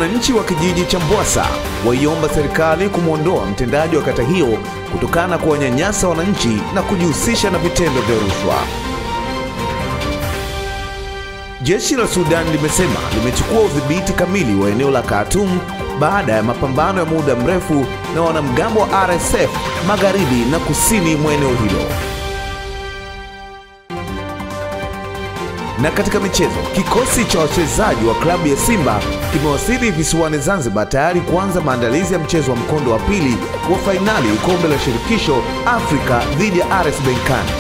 Wananchi wa kijiji cha Mbwasa waiomba serikali kumwondoa mtendaji wa kata hiyo kutokana na kuwanyanyasa wananchi na kujihusisha na vitendo vya rushwa. Jeshi la Sudan limesema limechukua udhibiti kamili wa eneo la Khartoum baada ya mapambano ya muda mrefu na wanamgambo wa RSF magharibi na kusini mwa eneo hilo. Na katika michezo, kikosi cha wachezaji wa klabu ya Simba kimewasili visiwani Zanzibar tayari kuanza maandalizi ya mchezo wa mkondo wa pili wa fainali kombe la shirikisho Afrika dhidi ya RS Berkane.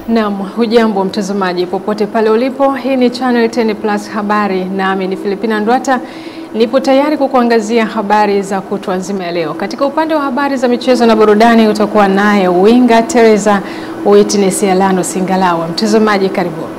Naam, hujambo mtazamaji popote pale ulipo. Hii ni Channel 10 Plus habari, nami ni Filipina Ndwata. Nipo tayari kukuangazia habari za kutwa nzima ya leo. Katika upande wa habari za michezo na burudani utakuwa naye winga Teresa Witness Alano Singalawa. Mtazamaji karibu.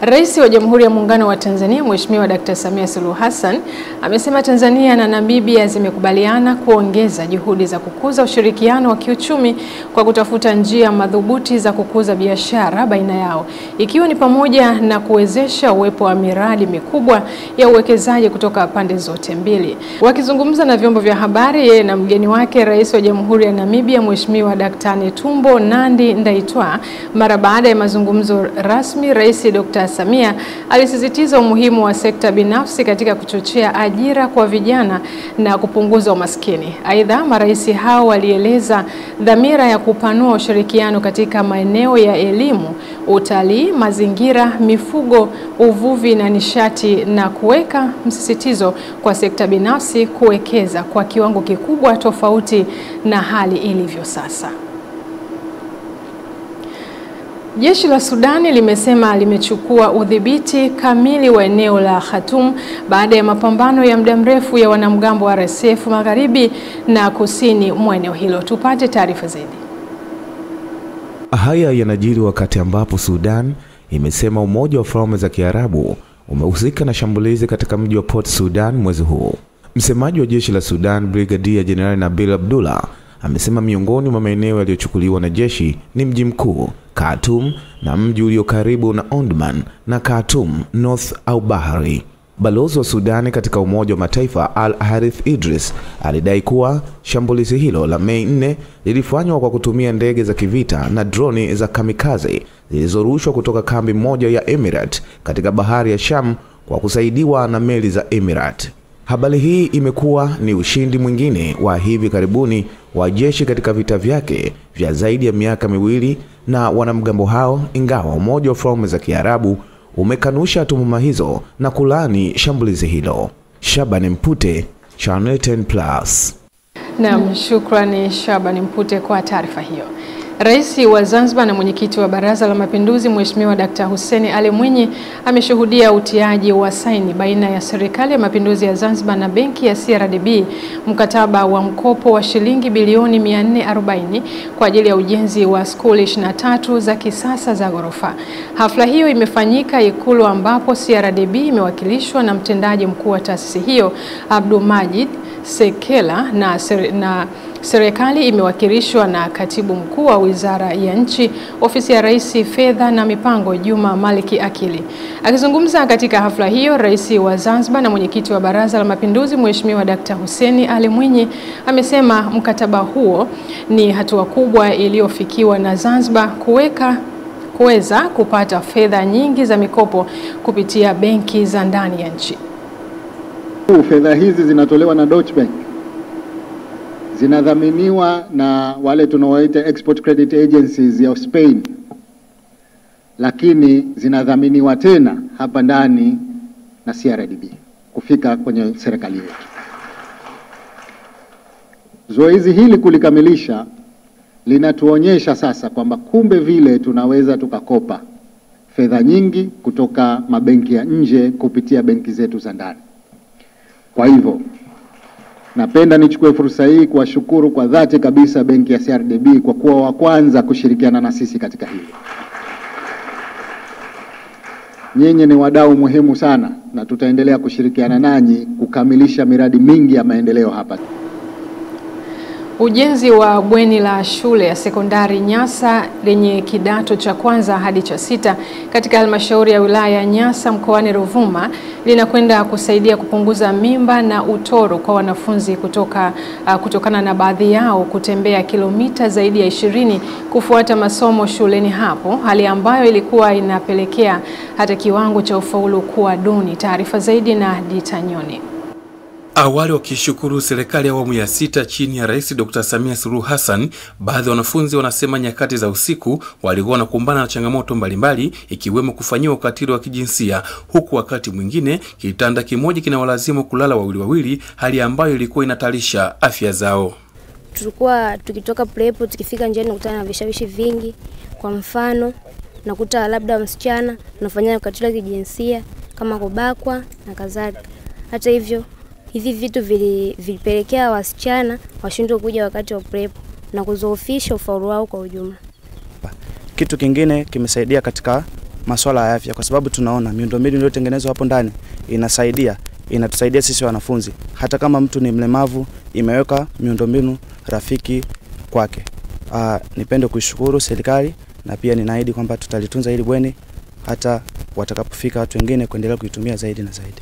Rais wa Jamhuri ya Muungano wa Tanzania Mheshimiwa Dr. Samia Suluhu Hassan amesema Tanzania na Namibia zimekubaliana kuongeza juhudi za kukuza ushirikiano wa kiuchumi kwa kutafuta njia madhubuti za kukuza biashara baina yao, ikiwa ni pamoja na kuwezesha uwepo wa miradi mikubwa ya uwekezaji kutoka pande zote mbili. Wakizungumza na vyombo vya habari, yeye na mgeni wake Rais wa Jamhuri ya Namibia Mheshimiwa Dr. Netumbo Nandi Ndaitwah, mara baada ya mazungumzo rasmi, Rais Dr. Samia alisisitiza umuhimu wa sekta binafsi katika kuchochea ajira kwa vijana na kupunguza umaskini. Aidha, marais hao walieleza dhamira ya kupanua ushirikiano katika maeneo ya elimu, utalii, mazingira, mifugo, uvuvi na nishati, na kuweka msisitizo kwa sekta binafsi kuwekeza kwa kiwango kikubwa tofauti na hali ilivyo sasa. Jeshi la Sudani limesema limechukua udhibiti kamili wa eneo la Khartoum baada ya mapambano ya muda mrefu ya wanamgambo wa RSF magharibi na kusini mwa eneo hilo. Tupate taarifa zaidi. Haya yanajiri wakati ambapo Sudan imesema Umoja wa Falme za Kiarabu umehusika na shambulizi katika mji wa Port Sudan mwezi huu. Msemaji wa jeshi la Sudan Brigadier General Nabil Abdullah amesema miongoni mwa maeneo yaliyochukuliwa na jeshi ni mji mkuu Khartoum na mji ulio karibu na Omdurman na Khartoum North au Bahari. Balozi wa Sudani katika Umoja wa Mataifa Al Harith Idris alidai kuwa shambulizi hilo la Mei 4 lilifanywa kwa kutumia ndege za kivita na droni za kamikaze zilizorushwa kutoka kambi moja ya Emirate katika bahari ya Sham kwa kusaidiwa na meli za Emirate. Habari hii imekuwa ni ushindi mwingine wa hivi karibuni wa jeshi katika vita vyake vya zaidi ya miaka miwili na wanamgambo hao, ingawa Umoja wa Falme za Kiarabu umekanusha tuhuma hizo na kulani shambulizi hilo. Shabani Mpute, Channel 10 Plus. Naam, shukrani Shabani Mpute kwa taarifa hiyo. Rais wa Zanzibar na mwenyekiti wa Baraza la Mapinduzi Mheshimiwa Dr. Hussein Ali Mwinyi ameshuhudia utiaji wa saini baina ya Serikali ya Mapinduzi ya Zanzibar na benki ya CRDB mkataba wa mkopo wa shilingi bilioni 440 kwa ajili ya ujenzi wa skuli 23 za kisasa za ghorofa. Hafla hiyo imefanyika Ikulu ambapo CRDB imewakilishwa na mtendaji mkuu wa taasisi hiyo Abdul Majid Sekela na serikali imewakilishwa na katibu mkuu wa Wizara ya Nchi, Ofisi ya Rais, Fedha na Mipango, Juma Maliki Akili. Akizungumza katika hafla hiyo, Rais wa Zanzibar na mwenyekiti wa Baraza la Mapinduzi Mheshimiwa Dr. Hussein Ali Mwinyi amesema mkataba huo ni hatua kubwa iliyofikiwa na Zanzibar kuweza kupata fedha nyingi za mikopo kupitia benki za ndani ya nchi. Fedha hizi zinatolewa na Deutsche Bank, zinadhaminiwa na wale tunaowaita export credit agencies ya Spain, lakini zinadhaminiwa tena hapa ndani na CRDB kufika kwenye serikali yetu. Zoezi hili kulikamilisha linatuonyesha sasa kwamba kumbe vile tunaweza tukakopa fedha nyingi kutoka mabenki ya nje kupitia benki zetu za ndani. Kwa hivyo napenda nichukue fursa hii kuwashukuru kwa dhati kabisa benki ya CRDB kwa kuwa wa kwanza kushirikiana na sisi katika hili. Nyinyi ni wadau muhimu sana na tutaendelea kushirikiana nanyi kukamilisha miradi mingi ya maendeleo hapa. Ujenzi wa bweni la shule ya sekondari Nyasa lenye kidato cha kwanza hadi cha 6 katika halmashauri ya wilaya ya Nyasa mkoani Ruvuma linakwenda kusaidia kupunguza mimba na utoro kwa wanafunzi kutokana na baadhi yao kutembea kilomita zaidi ya 20 kufuata masomo shuleni hapo, hali ambayo ilikuwa inapelekea hata kiwango cha ufaulu kuwa duni. Taarifa zaidi na Ditanyoni. Awali wakishukuru serikali ya awamu ya 6 chini ya Rais Dr. Samia Suluhu Hassan, baadhi ya wanafunzi wanasema nyakati za usiku walikuwa wanakumbana na changamoto mbalimbali ikiwemo kufanyiwa ukatili wa kijinsia, huku wakati mwingine kitanda kimoja kinawalazimu kulala wawili, hali ambayo ilikuwa inatarisha afya zao. Tulikuwa tukitoka prepo tukifika njiani nakutana na vishawishi vingi, kwa mfano nakuta labda msichana anafanya ukatili wa kijinsia kama kubakwa na kadhalika. Hata hivyo hivi vitu vilipelekea wasichana washindwe kuja wakati wa prep na kuzoofisha ufaulu wao kwa ujumla. Kitu kingine kimesaidia katika masuala ya afya, kwa sababu tunaona miundombinu iliyotengenezwa hapo ndani inatusaidia sisi wanafunzi. Hata kama mtu ni mlemavu, imeweka miundombinu rafiki kwake. Nipende kuishukuru serikali na pia ninaahidi kwamba tutalitunza hili bweni hata watakapofika watu wengine kuendelea kuitumia zaidi na zaidi.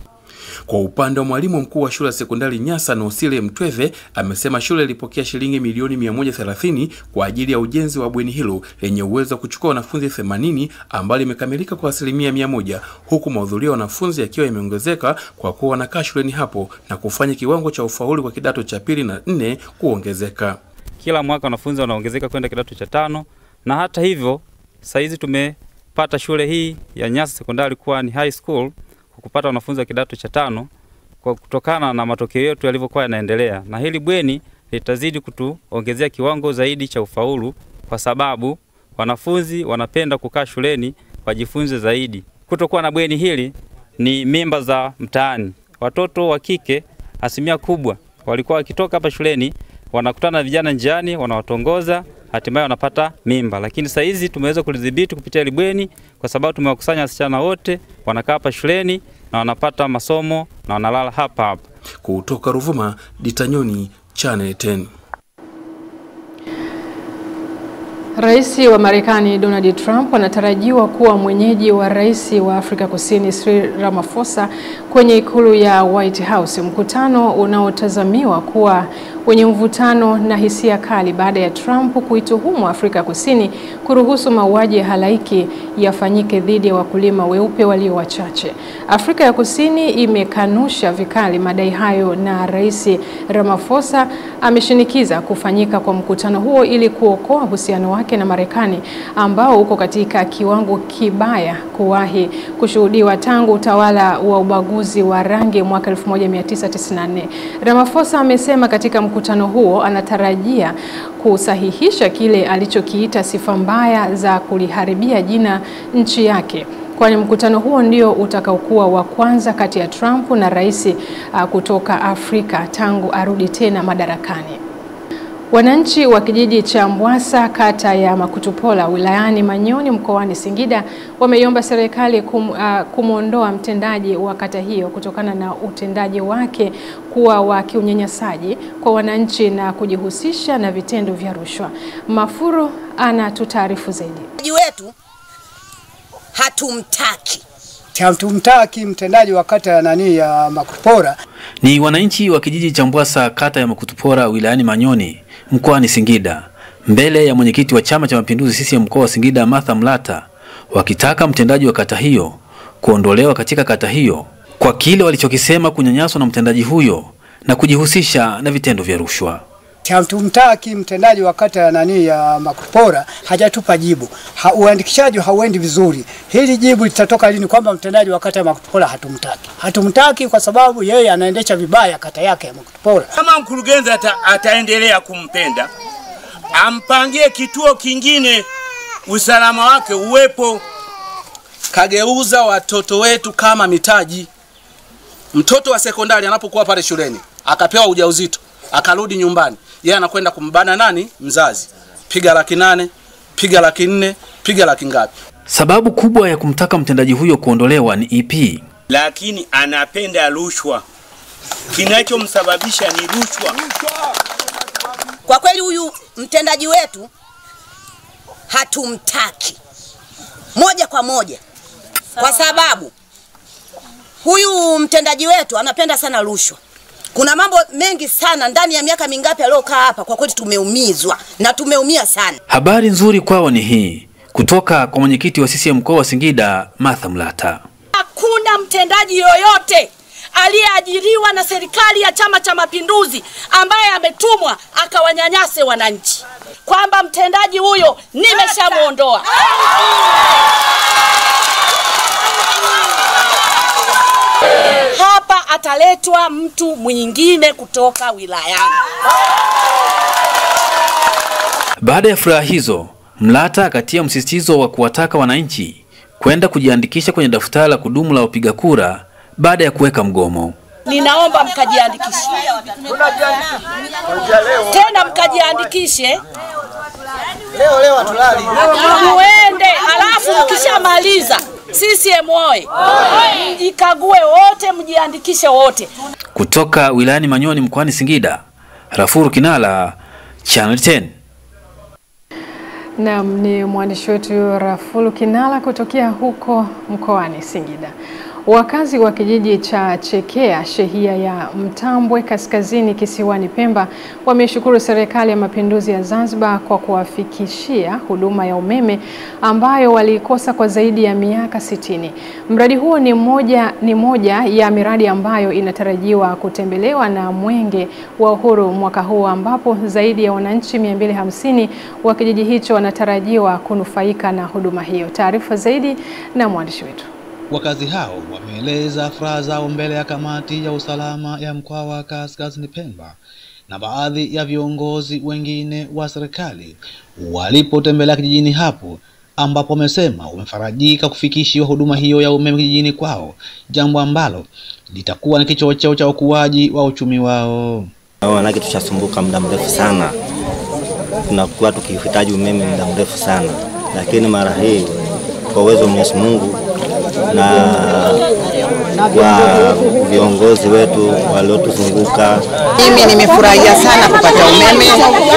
Kwa upande wa mwalimu mkuu wa shule ya sekondari Nyasa Nosile Mtweve, amesema shule ilipokea shilingi milioni 130 kwa ajili ya ujenzi wa bweni hilo lenye uwezo wa kuchukua wanafunzi 80 ambalo limekamilika kwa 100%, huku mahudhurio ya wanafunzi yakiwa yameongezeka kwa kuwa wanakaa shuleni hapo na kufanya kiwango cha ufaulu kwa kidato cha 2 na 4 kuongezeka. Kila mwaka wanafunzi wanaongezeka kwenda kidato cha 5, na hata hivyo saizi tumepata shule hii ya Nyasa Sekondari kuwa ni high school kupata wanafunzi wa kidato cha 5 kwa kutokana na matokeo yetu yalivyokuwa yanaendelea, na hili bweni litazidi kutuongezea kiwango zaidi cha ufaulu kwa sababu wanafunzi wanapenda kukaa shuleni wajifunze zaidi. Kutokuwa na bweni hili ni mimba za mtaani. Watoto wa kike asilimia kubwa walikuwa wakitoka hapa shuleni wanakutana na vijana njiani, wanawatongoza, hatimaye wanapata mimba. Lakini sasa hizi tumeweza kulidhibiti kupitia hili bweni kwa sababu tumewakusanya wasichana wote wanakaa hapa shuleni na wanapata masomo na wanalala hapa. Kutoka Ruvuma, Ditanyoni, Channel 10. Rais wa Marekani Donald Trump anatarajiwa kuwa mwenyeji wa Rais wa Afrika Kusini Cyril Ramaphosa kwenye ikulu ya White House, mkutano unaotazamiwa kuwa wenye mvutano na hisia kali baada ya Trump kuituhumu Afrika Kusini kuruhusu mauaji ya halaiki yafanyike dhidi ya wakulima weupe walio wachache. Afrika ya Kusini imekanusha vikali madai hayo, na Rais Ramaphosa ameshinikiza kufanyika kwa mkutano huo ili kuokoa uhusiano wake na Marekani ambao uko katika kiwango kibaya kuwahi kushuhudiwa tangu utawala wa ubaguzi wa rangi mwaka 1994. Ramaphosa amesema katika mkutano huo anatarajia kusahihisha kile alichokiita sifa mbaya za kuliharibia jina nchi yake, kwani mkutano huo ndio utakaokuwa wa kwanza kati ya Trump na rais kutoka Afrika tangu arudi tena madarakani. Wananchi wa kijiji cha Mbwasa kata ya Makutupola wilayani Manyoni mkoani Singida wameiomba serikali kumuondoa mtendaji wa kata hiyo kutokana na utendaji wake kuwa wa kiunyanyasaji kwa wananchi na kujihusisha na vitendo vya rushwa. Mafuru anatutaarifu zaidi. Wetu hatumtaki mtendaji wa kata ya Makutupora. Ni wananchi wa kijiji cha Mbwasa kata ya Makutupora wilayani Manyoni mkoani Singida mbele ya mwenyekiti wa Chama cha Mapinduzi CCM mkoa wa Singida Martha Mlata, wakitaka mtendaji wa kata hiyo kuondolewa katika kata hiyo kwa kile walichokisema kunyanyaswa na mtendaji huyo na kujihusisha na vitendo vya rushwa. Hatumtaki mtendaji wa kata ya Makutupora, hajatupa jibu. Uandikishaji hauendi vizuri. Hili jibu litatoka lini kwamba mtendaji wa kata ya Makutupora hatumtaki? Hatumtaki kwa sababu yeye anaendesha vibaya kata yake ya Makutupora. Kama mkurugenzi ataendelea kumpenda, ampangie kituo kingine usalama wake uwepo. Kageuza watoto wetu kama mitaji. Mtoto wa sekondari anapokuwa pale shuleni akapewa ujauzito, akarudi nyumbani, yeye anakwenda kumbana nani? Mzazi. Piga 800, piga 400, piga laki ngapi? Sababu kubwa ya kumtaka mtendaji huyo kuondolewa ni ipi? Lakini anapenda rushwa. Kinachomsababisha ni rushwa. Kwa kweli huyu mtendaji wetu hatumtaki moja kwa moja, kwa sababu huyu mtendaji wetu anapenda sana rushwa. Kuna mambo mengi sana ndani ya miaka mingapi aliyokaa hapa, kwa kweli tumeumizwa na tumeumia sana. Habari nzuri kwao ni hii kutoka kwa mwenyekiti wa CCM mkoa wa Singida, Martha Mlata. Hakuna mtendaji yoyote aliyeajiriwa na serikali ya Chama cha Mapinduzi ambaye ametumwa akawanyanyase wananchi, kwamba mtendaji huyo nimeshamuondoa. Hapa ataletwa mtu mwingine kutoka wilayani. Baada ya furaha hizo, Mlata akatia msisitizo wa kuwataka wananchi kwenda kujiandikisha kwenye daftari la kudumu la wapiga kura baada ya kuweka mgomo. Ninaomba mkajiandikishe. Tena mkajiandikishe. Leo atulali. Muende, alafu mkishamaliza CCM oye. Mjikague wote, mjiandikishe wote. Kutoka wilayani Manyoni mkoani Singida, Rafuru Kinala, Channel 10. Naam, ni mwandishi wetu Rafuru Kinala kutokea huko mkoani Singida. Wakazi wa kijiji cha Chekea, shehia ya Mtambwe kaskazini kisiwani Pemba, wameshukuru serikali ya Mapinduzi ya Zanzibar kwa kuwafikishia huduma ya umeme ambayo walikosa kwa zaidi ya miaka 60. Mradi huo ni moja ya miradi ambayo inatarajiwa kutembelewa na Mwenge wa Uhuru mwaka huu, ambapo zaidi ya wananchi 250 wa kijiji hicho wanatarajiwa kunufaika na huduma hiyo. Taarifa zaidi na mwandishi wetu. Wakazi hao wameeleza furaha zao mbele ya kamati ya usalama ya mkoa wa Kaskazini Pemba na baadhi ya viongozi wengine wa serikali walipotembelea kijijini hapo, ambapo wamesema wamefarajika kufikishiwa huduma hiyo ya umeme kijijini kwao, jambo ambalo litakuwa ni kichocheo cha ukuaji wa uchumi wao. Wanake tushasumbuka muda mrefu sana, tunakuwa tukihitaji umeme muda mrefu sana, lakini mara hii kwa uwezo wa Mwenyezi Mungu na kwa viongozi wetu waliotuzunguka, mimi nimefurahia sana kupata umeme,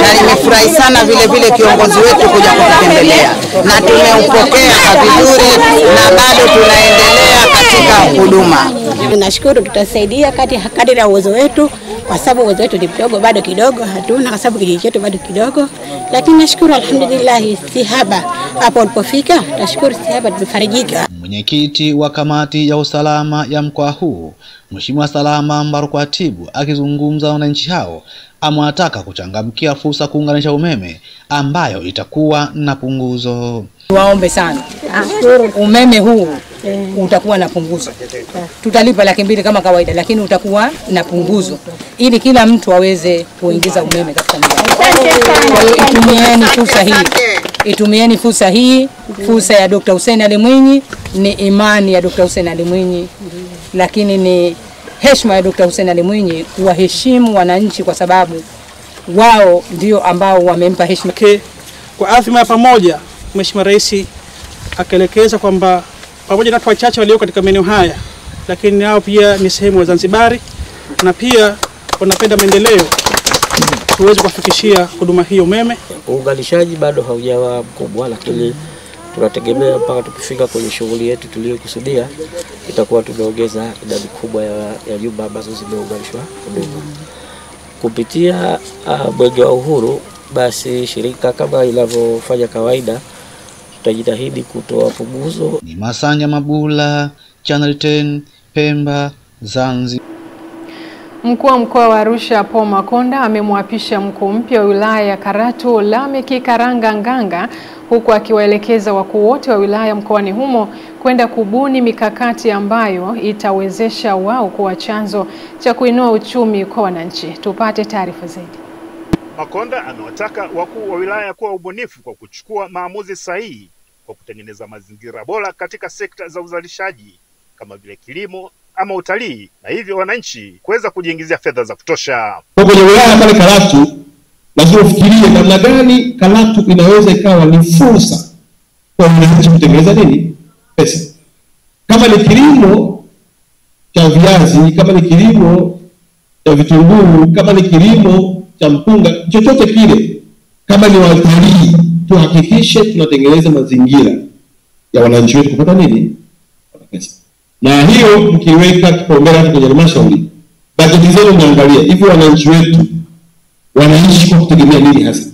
na nimefurahi sana vile kiongozi wetu kuja kututembelea, na tumeupokea vizuri na bado tunaendelea katika huduma. Tunashukuru, tutasaidia kadri ya uwezo wetu, kwa sababu uwezo wetu ni mdogo, bado kidogo hatuna, kwa sababu kijiji chetu bado kidogo, lakini nashukuru alhamdulillah, si haba hapo ulipofika, nashukuru si haba, tumefarijika. Mwenyekiti wa kamati ya usalama ya mkoa huu, Mheshimiwa Salama Mbarukwatibu, akizungumza wananchi hao, amewataka kuchangamkia fursa kuunganisha umeme ambayo itakuwa na punguzo. Waombe sana umeme huu utakuwa na punguzo. Tutalipa 200,000 kama kawaida, lakini utakuwa na punguzo ili kila mtu aweze kuingiza umeme katika nyumba. Kwa hiyo itumieni fursa hii, fursa ya Dr. Hussein Ali Mwinyi, ni imani ya Dr. Hussein Ali Mwinyi, lakini ni heshima ya Dr. Hussein Ali Mwinyi kuwaheshimu wananchi, kwa sababu wao ndio ambao wamempa heshima. Kwa azma ya pamoja, Mheshimiwa Rais akaelekeza kwamba pamoja na watu wachache walio katika maeneo haya, lakini nao pia ni sehemu ya Zanzibari na pia wanapenda maendeleo, tuweze kufikishia huduma hiyo umeme. Uunganishaji bado haujawa mkubwa, lakini tunategemea mpaka tukifika kwenye shughuli yetu tuliyokusudia itakuwa tumeongeza idadi kubwa ya nyumba ambazo zimeunganishwa huduma. Kupitia Mwenge wa Uhuru, basi shirika kama inavyofanya kawaida tutajitahidi kutoa punguzo. Ni Masanja Mabula, Channel 10, Pemba, Zanzibar. Mkuu wa mkoa wa Arusha Paul Makonda amemwapisha mkuu mpya wa wilaya ya Karatu Lameki Karanga Nganga, huku akiwaelekeza wakuu wote wa wilaya mkoani humo kwenda kubuni mikakati ambayo itawezesha wao kuwa chanzo cha kuinua uchumi kwa wananchi. Tupate taarifa zaidi. Makonda amewataka wakuu wa wilaya kuwa ubunifu kwa kuchukua maamuzi sahihi kwa kutengeneza mazingira bora katika sekta za uzalishaji kama vile kilimo ama utalii, na hivyo wananchi kuweza kujiingizia fedha za kutosha. Kwa kwenye wilaya pale Karatu, lazima ufikirie namna gani Karatu inaweza ikawa ni fursa kwa wananchi kutengeneza nini? Pesa. Kama ni kilimo cha viazi, kama ni kilimo cha vitunguu, kama ni kilimo cha mpunga, chochote kile, kama ni watalii, tuhakikishe tunatengeneza mazingira ya wananchi wetu kupata nini? Pesa. Na hiyo mkiweka kipaumbele kwenye halmashauri, bajeti zenu mnaangalia hivi wananchi wetu wanaishi kwa kutegemea nini hasa.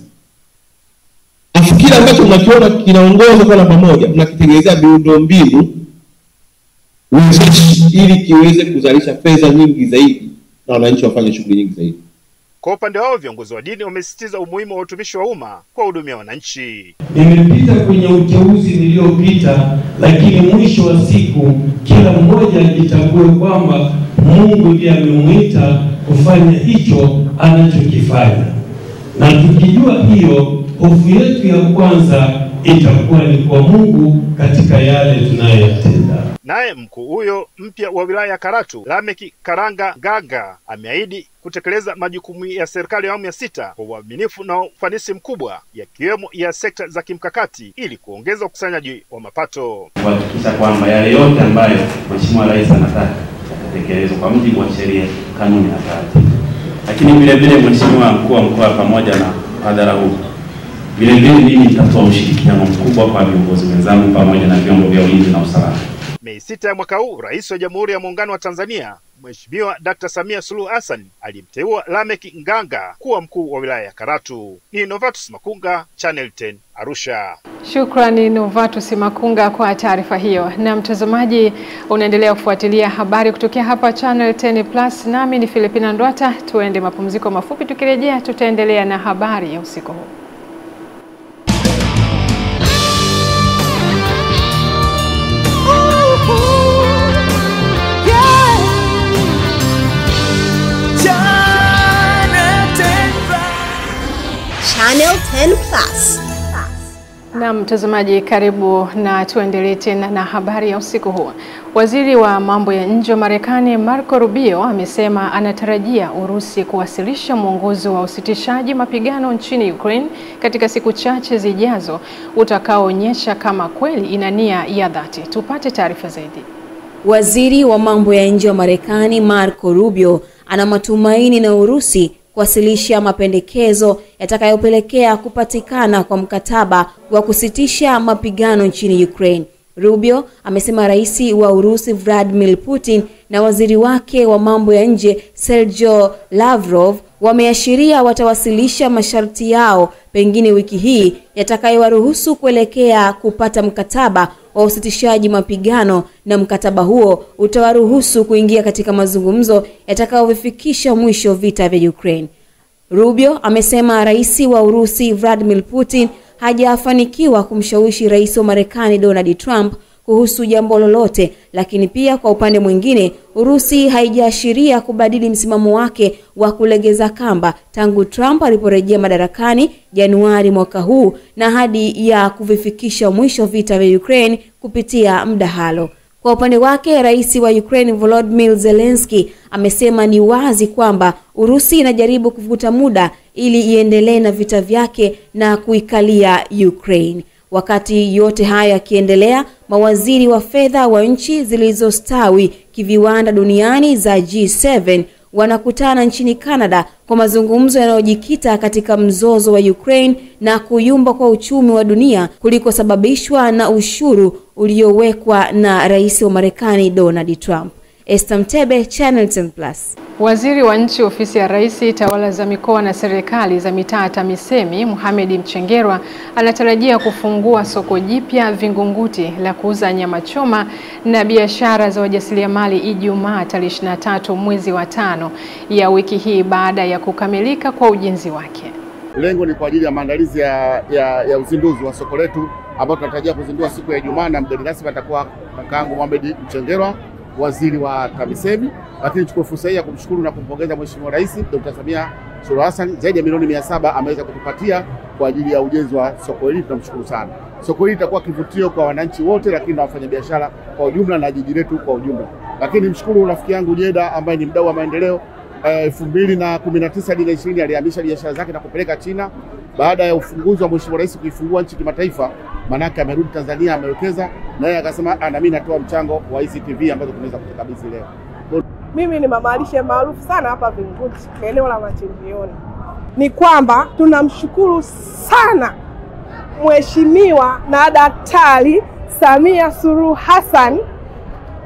Afu kile ambacho mnakiona kinaongoza kwa pamoja, mnakitengenezea miundombinu wezeshi ili kiweze kuzalisha fedha nyingi zaidi na wananchi wafanye shughuli nyingi zaidi. Kwa upande wao viongozi wa dini wamesisitiza umuhimu wa utumishi wa umma kwa hudumia wananchi. Nimepita kwenye uteuzi niliopita, lakini mwisho wa siku kila mmoja ajitambue kwamba Mungu ndiye amemuita kufanya hicho anachokifanya. Na tukijua hiyo, hofu yetu ya kwanza itakuwa ni kwa Mungu katika yale tunayoyatenda. Naye mkuu huyo mpya wa wilaya ya Karatu, Lameki Karanga Gaga, ameahidi kutekeleza majukumu ya serikali ya awamu ya 6 kwa uaminifu na ufanisi mkubwa, yakiwemo ya sekta za kimkakati ili kuongeza ukusanyaji wa mapato. Kuhakikisha kwamba yale yote ambayo Mheshimiwa Rais anataka yatatekelezwa kwa mujibu wa sheria, kanuni na taratibu. Lakini vile vile Mheshimiwa mkuu wa mkoa pamoja na hadhara huu, vile vile mimi nitatoa ushirikiano mkubwa kwa viongozi wenzangu pamoja na vyombo vya ulinzi na usalama. Mei 6 ya mwaka huu, Rais wa Jamhuri ya Muungano wa Tanzania Mheshimiwa Dr. Samia Suluhu Hassan alimteua Lameki Nganga kuwa mkuu wa wilaya ya Karatu. Ni Novatus Makunga, Channel 10, Arusha. Shukrani Novatus Makunga kwa taarifa hiyo. Na mtazamaji, unaendelea kufuatilia habari kutokea hapa Channel 10 Plus, nami ni Filipina Ndwata. Tuende mapumziko mafupi, tukirejea tutaendelea na habari ya usiku huu. Channel 10 Plus. Na mtazamaji, karibu na tuendelee tena na habari ya usiku huu. Waziri wa mambo ya nje wa Marekani Marco Rubio amesema anatarajia Urusi kuwasilisha mwongozo wa usitishaji mapigano nchini Ukraine katika siku chache zijazo utakaoonyesha kama kweli ina nia ya dhati. Tupate taarifa zaidi. Waziri wa mambo ya nje wa Marekani Marco Rubio ana matumaini na Urusi kuwasilisha mapendekezo yatakayopelekea kupatikana kwa mkataba wa kusitisha mapigano nchini Ukraine. Rubio amesema rais wa Urusi Vladimir Putin na waziri wake wa mambo ya nje Sergey Lavrov wameashiria watawasilisha masharti yao pengine wiki hii yatakayowaruhusu kuelekea kupata mkataba wa usitishaji mapigano, na mkataba huo utawaruhusu kuingia katika mazungumzo yatakayovifikisha mwisho vita vya Ukraine. Rubio amesema rais wa Urusi Vladimir Putin hajafanikiwa kumshawishi rais wa Marekani Donald Trump kuhusu jambo lolote, lakini pia kwa upande mwingine Urusi haijaashiria kubadili msimamo wake wa kulegeza kamba tangu Trump aliporejea madarakani Januari mwaka huu na hadi ya kuvifikisha mwisho vita vya Ukraine kupitia mdahalo. Kwa upande wake, rais wa Ukraine Volodymyr Zelensky amesema ni wazi kwamba Urusi inajaribu kuvuta muda ili iendelee na vita vyake na kuikalia Ukraine. Wakati yote haya yakiendelea, mawaziri wa fedha wa nchi zilizostawi kiviwanda duniani za G7 wanakutana nchini Canada kwa mazungumzo yanayojikita katika mzozo wa Ukraine na kuyumba kwa uchumi wa dunia kulikosababishwa na ushuru uliowekwa na rais wa Marekani Donald Trump. Esther Mtebe, Channel 10 Plus. Waziri wa nchi ofisi ya rais, tawala za mikoa na serikali za mitaa TAMISEMI Mohamed Mchengerwa anatarajia kufungua soko jipya Vingunguti la kuuza nyama choma na biashara za wajasiriamali Ijumaa tarehe 23 mwezi wa 5 ya wiki hii baada ya kukamilika kwa ujenzi wake. Lengo ni kwa ajili ya maandalizi ya uzinduzi wa soko letu ambao tunatarajia kuzindua siku ya Ijumaa, na mgeni rasmi atakuwa kakaangu Mohamed Mchengerwa, waziri wa TAMISEMI. Lakini nichukue fursa hii ya kumshukuru na kumpongeza Mheshimiwa Rais Dr. Samia Suluhu Hassan, zaidi ya milioni 700 ameweza kutupatia kwa ajili ya ujenzi wa soko hili. Tunamshukuru sana. Soko hili litakuwa kivutio kwa wananchi wote, lakini na wafanyabiashara kwa ujumla na jiji letu kwa ujumla. Lakini nimshukuru rafiki yangu Jeda ambaye ni mdau wa maendeleo. 2019 hadi 2020 alihamisha biashara zake na kupeleka China. Baada ya ufunguzi wa Mheshimiwa Rais kuifungua nchi kimataifa, manake amerudi Tanzania, amewekeza, na yeye akasema na mimi natoa mchango wa ICTV ambazo tunaweza kutukabidhi leo. Mimi ni mama lishe maarufu sana hapa Vingunguti, eneo la Machinjioni. ni kwamba tunamshukuru sana Mheshimiwa na Daktari Samia Suluhu Hassan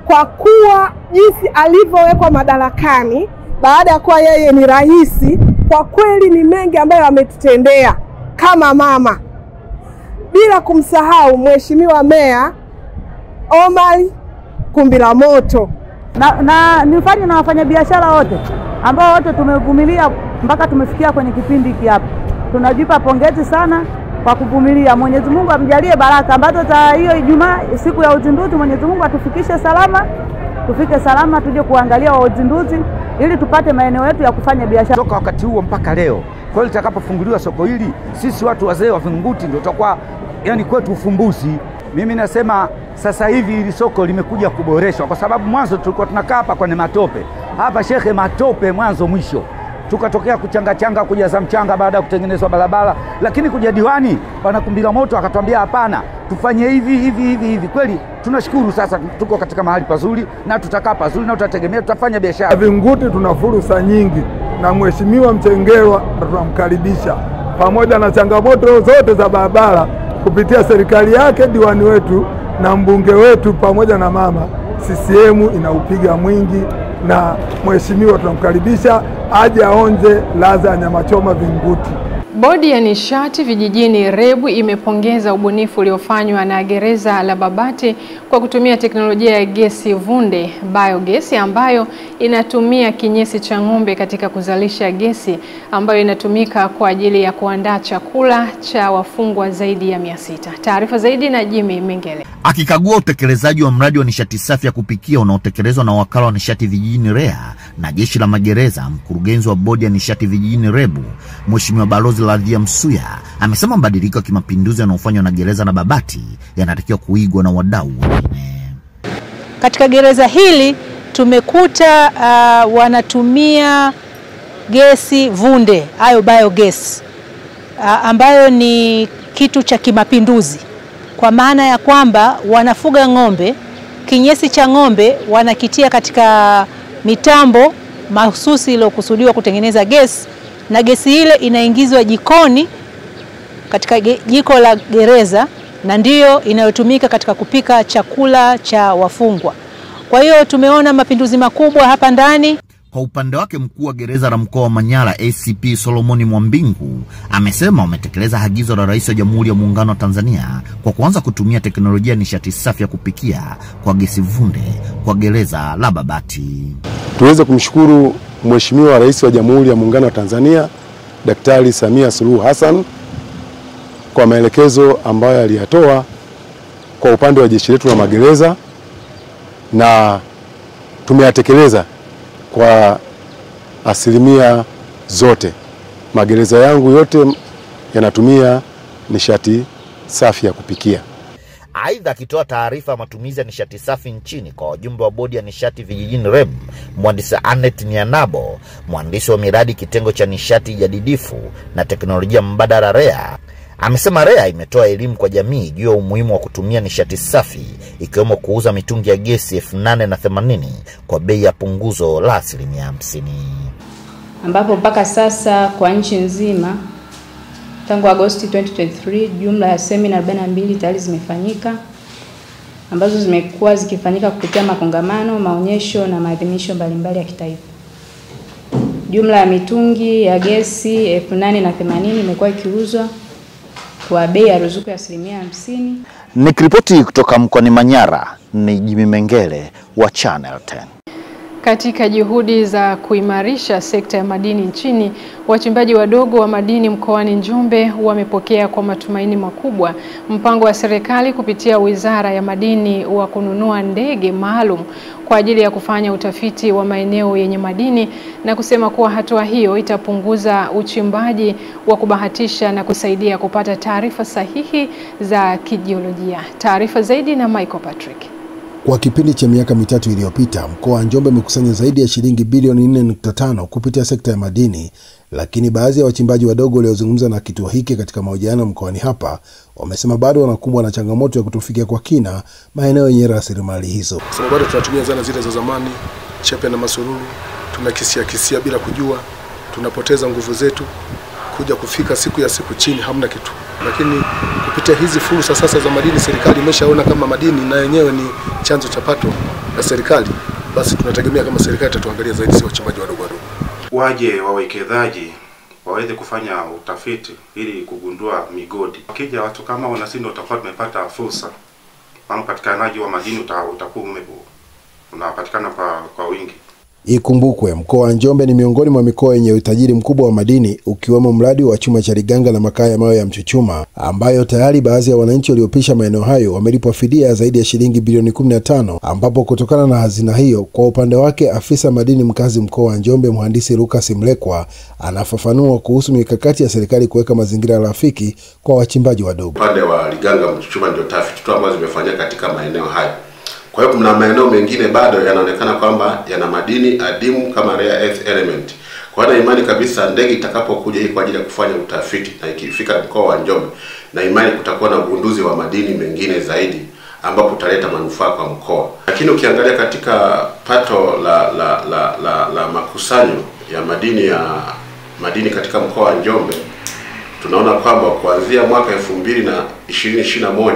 kwa kuwa jinsi alivyowekwa madarakani baada ya kuwa yeye ni rais. Kwa kweli ni mengi ambayo ametutendea kama mama, bila kumsahau Mheshimiwa Meya Omar Kumbilamoto na nifanye na wafanyabiashara wote ambao wote tumevumilia mpaka tumefikia kwenye kipindi hiki hapa. Tunajipa pongezi sana kwa kuvumilia. Mwenyezi Mungu amjalie baraka ambazo za hiyo Ijumaa siku ya uzinduzi, Mwenyezi Mungu atufikishe salama, tufike salama tuje kuangalia wa uzinduzi ili tupate maeneo yetu ya kufanya biashara. Toka wakati huo mpaka leo, kwa hiyo litakapofunguliwa soko hili, sisi watu wazee wa Vingunguti ndio tutakuwa yani kwetu ufumbuzi. Mimi nasema sasa hivi hili soko limekuja kuboreshwa kwa sababu mwanzo tulikuwa tunakaa hapa kwenye matope. Hapa shekhe, matope mwanzo mwisho. Tukatokea kuchanga kujaza mchanga baada ya kutengenezwa barabara, lakini kuja diwani Bwana Kumbilamoto akatuambia hapana, tufanye hivi. Kweli tunashukuru, sasa tuko katika mahali pazuri na tutakaa pazuri na tutategemea tutafanya biashara. Vingunguti tuna fursa nyingi na Mheshimiwa Mchengerwa tunamkaribisha, pamoja na changamoto zote za barabara kupitia serikali yake, diwani wetu na mbunge wetu pamoja na mama CCM inaupiga mwingi, na mheshimiwa tunamkaribisha aje aonje ladha ya nyama choma Vingunguti. Bodi ya nishati vijijini REB imepongeza ubunifu uliofanywa na gereza la Babati kwa kutumia teknolojia ya gesi vunde biogas ambayo inatumia kinyesi cha ng'ombe katika kuzalisha gesi ambayo inatumika kwa ajili ya kuandaa chakula cha wafungwa zaidi ya 600. Taarifa zaidi na Jimmy Mengele. Akikagua utekelezaji wa mradi wa nishati safi ya kupikia unaotekelezwa na wakala wa nishati vijijini REA na jeshi la magereza, mkurugenzi wa bodi ya nishati vijijini REB, Mheshimiwa Balozi Ladhia Msuya, amesema mabadiliko ya kimapinduzi yanayofanywa na gereza la Babati yanatakiwa kuigwa na wadau wengine. Katika gereza hili tumekuta wanatumia gesi vunde, hayo biogas, ambayo ni kitu cha kimapinduzi, kwa maana ya kwamba wanafuga ng'ombe, kinyesi cha ng'ombe wanakitia katika mitambo mahususi iliyokusudiwa kutengeneza gesi, na gesi ile inaingizwa jikoni katika jiko la gereza na ndiyo inayotumika katika kupika chakula cha wafungwa. Kwa hiyo tumeona mapinduzi makubwa hapa ndani. Kwa upande wake, mkuu wa gereza la mkoa wa Manyara ACP Solomoni Mwambingu amesema wametekeleza agizo la Rais wa Jamhuri ya Muungano wa Tanzania kwa kuanza kutumia teknolojia nishati safi ya kupikia kwa gesi vunde kwa gereza la Babati. Tuweze kumshukuru Mheshimiwa Rais wa Jamhuri ya Muungano wa Tanzania Daktari Samia Suluhu Hassan kwa maelekezo ambayo aliyatoa kwa upande wa jeshi letu la magereza, na tumeyatekeleza kwa asilimia zote. Magereza yangu yote yanatumia nishati safi ya kupikia. Aidha, akitoa taarifa ya matumizi ya nishati safi nchini kwa wajumbe wa bodi ya nishati vijijini REB, mhandisi Anet Nianabo, mwandishi wa miradi kitengo cha nishati jadidifu na teknolojia mbadala REA, amesema REA imetoa elimu kwa jamii juu ya umuhimu wa kutumia nishati safi, ikiwemo kuuza mitungi ya gesi 880 kwa bei ya punguzo la 50%, ambapo mpaka sasa kwa nchi nzima tangu Agosti 2023 jumla ya semina 42 tayari zimefanyika, ambazo zimekuwa zikifanyika kupitia makongamano, maonyesho na maadhimisho mbalimbali ya kitaifa. Jumla ya mitungi ya gesi 880 imekuwa ikiuzwa kwa bei ya ruzuku ya 50%. Nikiripoti kutoka mkoani Manyara, ni Jimmy Mengele wa Channel 10. Katika juhudi za kuimarisha sekta ya madini nchini, wachimbaji wadogo wa madini mkoani Njombe wamepokea kwa matumaini makubwa mpango wa serikali kupitia Wizara ya Madini wa kununua ndege maalum kwa ajili ya kufanya utafiti wa maeneo yenye madini, na kusema kuwa hatua hiyo itapunguza uchimbaji wa kubahatisha na kusaidia kupata taarifa sahihi za kijiolojia. Taarifa zaidi na Michael Patrick. Kwa kipindi cha miaka mitatu iliyopita, mkoa wa Njombe umekusanya zaidi ya shilingi bilioni 4.5 kupitia sekta ya madini, lakini baadhi ya wachimbaji wadogo waliozungumza na kituo hiki katika mahojiano mkoani hapa wamesema bado wanakumbwa na changamoto ya kutofikia kwa kina maeneo yenye rasilimali hizo. Sababu bado tunatumia zana zile za zamani, chepe na masururu, tunakisia bila kujua, tunapoteza nguvu zetu. kuja kufika siku ya siku chini hamna kitu. Lakini kupitia hizi fursa sasa za madini, serikali imeshaona kama madini na yenyewe ni chanzo cha pato la serikali, basi tunategemea kama serikali itatuangalia zaidi si wachimbaji wadogo wadogo. Waje wawekezaji waweze kufanya utafiti ili kugundua migodi. Wakija watu kama Wanasindo utakuwa tumepata fursa. Maana upatikanaji wa madini utakuwa unapatikana kwa wingi. Ikumbukwe mkoa wa Njombe ni miongoni mwa mikoa yenye utajiri mkubwa wa madini, ukiwemo mradi wa chuma cha Liganga na makaa ya mawe ya Mchuchuma, ambayo tayari baadhi ya wananchi waliopisha maeneo hayo wamelipwa fidia zaidi ya shilingi bilioni 15, ambapo kutokana na hazina hiyo, kwa upande wake afisa madini mkazi mkoa wa Njombe Mhandisi Lucas Mlekwa anafafanua kuhusu mikakati ya serikali kuweka mazingira rafiki kwa wachimbaji wadogo. Upande wa Liganga Mchuchuma ndio tafiti tu ambazo zimefanyika katika maeneo hayo. Kwa hiyo kuna maeneo mengine bado yanaonekana kwamba yana madini adimu kama rare earth element. Kwa hiyo na imani kabisa ndege itakapokuja hii kwa ajili ya kufanya utafiti na ikifika mkoa wa Njombe, na imani kutakuwa na ugunduzi wa madini mengine zaidi ambapo utaleta manufaa kwa mkoa. Lakini ukiangalia katika pato la makusanyo ya madini katika mkoa wa Njombe, tunaona kwamba kuanzia mwaka 2021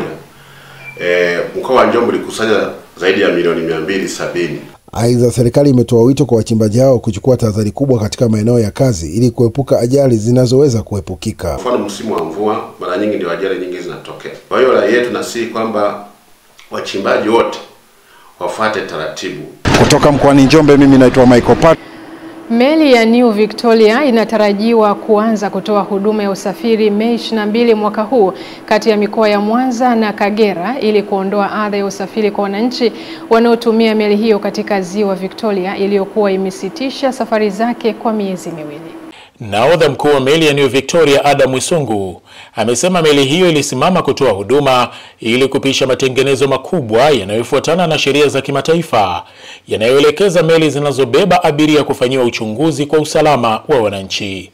mkoa wa Njombe ulikusanya zaidi ya milioni 270. Aidha, serikali imetoa wito kwa wachimbaji hao kuchukua tahadhari kubwa katika maeneo ya kazi ili kuepuka ajali zinazoweza kuepukika. Mfano msimu wa mvua mara nyingi ndio ajali nyingi zinatokea. Kwa hiyo rai yetu nasi kwamba wachimbaji wote wafuate taratibu. Kutoka mkoani Njombe, mimi naitwa Michael Pat. Meli ya New Victoria inatarajiwa kuanza kutoa huduma ya usafiri Mei 22 mwaka huu kati ya mikoa ya Mwanza na Kagera ili kuondoa adha ya usafiri kwa wananchi wanaotumia meli hiyo katika ziwa Victoria iliyokuwa imesitisha safari zake kwa miezi miwili. Nahodha mkuu wa meli ya New Victoria Adam Mwisungu amesema meli hiyo ilisimama kutoa huduma ili kupisha matengenezo makubwa yanayofuatana na sheria za kimataifa yanayoelekeza meli zinazobeba abiria kufanyiwa uchunguzi kwa usalama wa wananchi.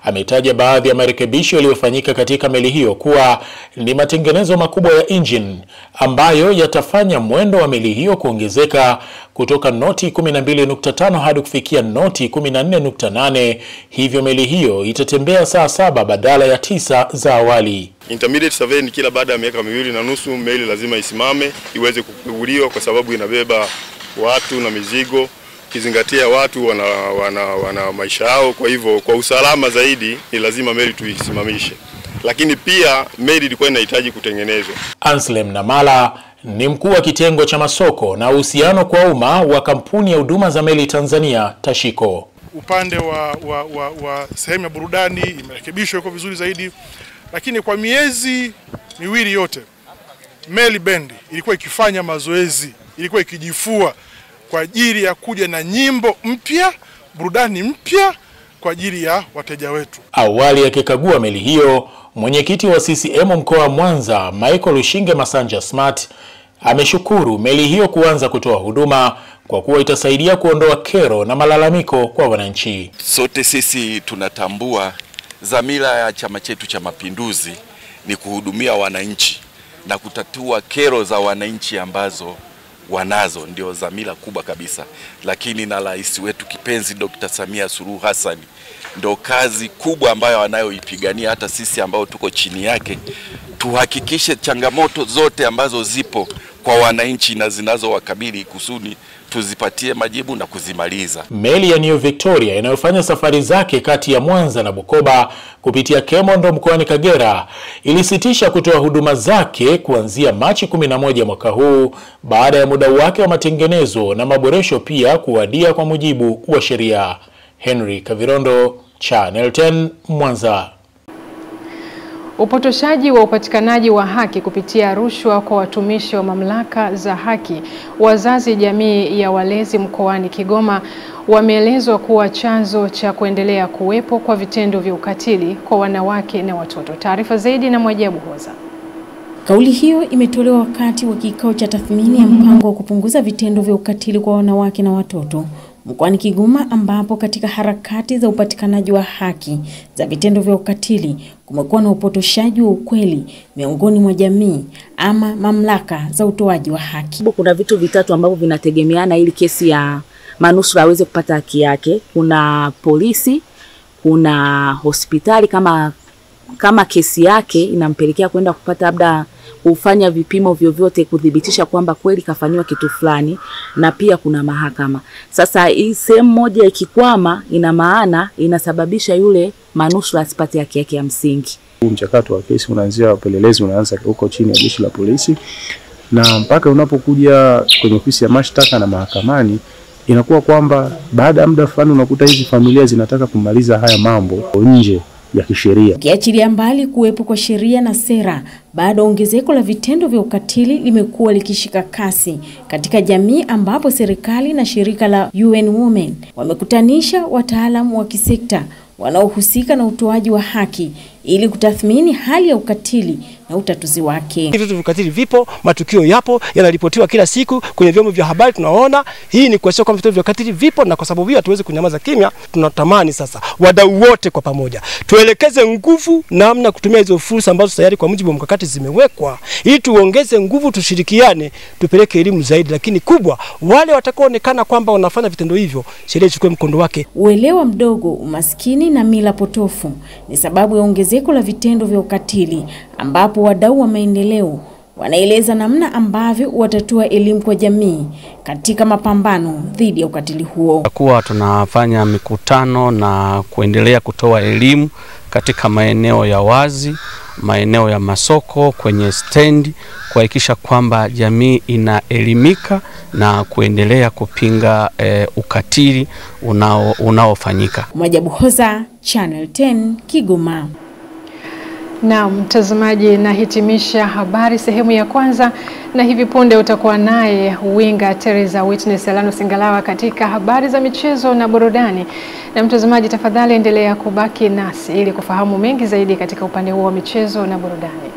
Ametaja baadhi ya marekebisho yaliyofanyika katika meli hiyo kuwa ni matengenezo makubwa ya engine ambayo yatafanya mwendo wa meli hiyo kuongezeka kutoka noti 12.5 hadi kufikia noti 14.8. Hivyo meli hiyo itatembea saa 7 badala ya 9 za awali. Intermediate survey ni kila baada ya miaka 2.5 meli lazima isimame iweze kukaguliwa kwa sababu inabeba watu na mizigo. Kizingatia watu wana maisha yao, kwa hivyo kwa usalama zaidi ni lazima meli tuisimamishe. Lakini pia meli ilikuwa inahitaji kutengenezwa. Anselm Namala ni mkuu wa kitengo cha masoko na uhusiano kwa umma wa kampuni ya huduma za meli Tanzania Tashiko. Upande wa sehemu ya burudani imerekebishwa iko vizuri zaidi, lakini kwa miezi miwili yote meli bendi ilikuwa ikifanya mazoezi, ilikuwa ikijifua kwa ajili ya kuja na nyimbo mpya, burudani mpya kwa ajili ya wateja wetu. Awali akikagua meli hiyo, mwenyekiti wa CCM mkoa wa Mwanza Michael Ushinge Masanja Smart ameshukuru meli hiyo kuanza kutoa huduma kwa kuwa itasaidia kuondoa kero na malalamiko kwa wananchi. Sote sisi tunatambua dhamira ya chama chetu cha Mapinduzi ni kuhudumia wananchi na kutatua kero za wananchi ambazo wanazo, ndio dhamira kubwa kabisa. Lakini na rais wetu kipenzi Dr. Samia Suluhu Hassan ndio kazi kubwa ambayo anayoipigania. Hata sisi ambao tuko chini yake tuhakikishe changamoto zote ambazo zipo kwa wananchi na zinazowakabili kusudi tuzipatie majibu na kuzimaliza. Meli ya New Victoria inayofanya safari zake kati ya Mwanza na Bukoba kupitia Kemondo mkoani Kagera ilisitisha kutoa huduma zake kuanzia Machi 11 mwaka huu baada ya muda wake wa matengenezo na maboresho pia kuwadia kwa mujibu wa sheria. Henry Kavirondo, Channel 10, Mwanza. Upotoshaji wa upatikanaji wa haki kupitia rushwa kwa watumishi wa mamlaka za haki, wazazi jamii ya walezi mkoani Kigoma wameelezwa kuwa chanzo cha kuendelea kuwepo kwa vitendo vya ukatili kwa wanawake na watoto. Taarifa zaidi na Mwajabu Hoza. Kauli hiyo imetolewa wakati wa kikao cha tathmini ya mpango wa kupunguza vitendo vya ukatili kwa wanawake na watoto mkoani Kigoma, ambapo katika harakati za upatikanaji wa haki za vitendo vya ukatili kumekuwa na upotoshaji wa ukweli miongoni mwa jamii ama mamlaka za utoaji wa haki. Kuna vitu vitatu ambavyo vinategemeana ili kesi ya manusura aweze kupata haki yake. Kuna polisi, kuna hospitali kama kesi yake inampelekea kwenda kupata labda kufanya vipimo vyovyote kudhibitisha kwamba kweli kafanywa kitu fulani, na pia kuna mahakama. Sasa hii sehemu moja ikikwama, ina maana inasababisha yule manusura asipate haki yake ya msingi. Mchakato wa kesi unaanzia, upelelezi unaanza huko chini ya jeshi la polisi, na mpaka unapokuja kwenye ofisi ya mashtaka na mahakamani, inakuwa kwamba baada ya muda fulani unakuta hizi familia zinataka kumaliza haya mambo nje ya kisheria. Ukiachilia mbali kuwepo kwa sheria na sera, bado ongezeko la vitendo vya ukatili limekuwa likishika kasi katika jamii, ambapo serikali na shirika la UN Women wamekutanisha wataalamu wa kisekta wanaohusika na utoaji wa haki ili kutathmini hali ya ukatili na utatuzi wake. Vitu vya ukatili vipo, matukio yapo, yanaripotiwa kila siku kwenye vyombo vya habari tunaona. Hii ni kuonyesha kwamba vitu vya ukatili vipo, na kwa sababu hiyo hatuwezi kunyamaza kimya. Tunatamani sasa wadau wote kwa pamoja tuelekeze nguvu namna kutumia hizo fursa ambazo tayari kwa mujibu wa mkakati zimewekwa, ili tuongeze nguvu, tushirikiane, tupeleke elimu zaidi, lakini kubwa wale watakaoonekana kwamba wanafanya vitendo hivyo, sheria ichukue mkondo wake. Uelewa mdogo, umaskini na mila potofu ni sababu ya ongezeko la vitendo vya ukatili, ambapo wadau wa maendeleo wanaeleza namna ambavyo watatoa elimu kwa jamii katika mapambano dhidi ya ukatili huo. Kwa tunafanya mikutano na kuendelea kutoa elimu katika maeneo ya wazi, maeneo ya masoko, kwenye stendi, kuhakikisha kwamba jamii inaelimika na kuendelea kupinga ukatili unaofanyika. Mwajabu Hoza, Channel 10, Kigoma. Na mtazamaji, nahitimisha habari sehemu ya kwanza, na hivi punde utakuwa naye winga Teresa Witness Elano Singalawa katika habari za michezo na burudani. Na mtazamaji, tafadhali endelea kubaki nasi ili kufahamu mengi zaidi katika upande huo wa michezo na burudani.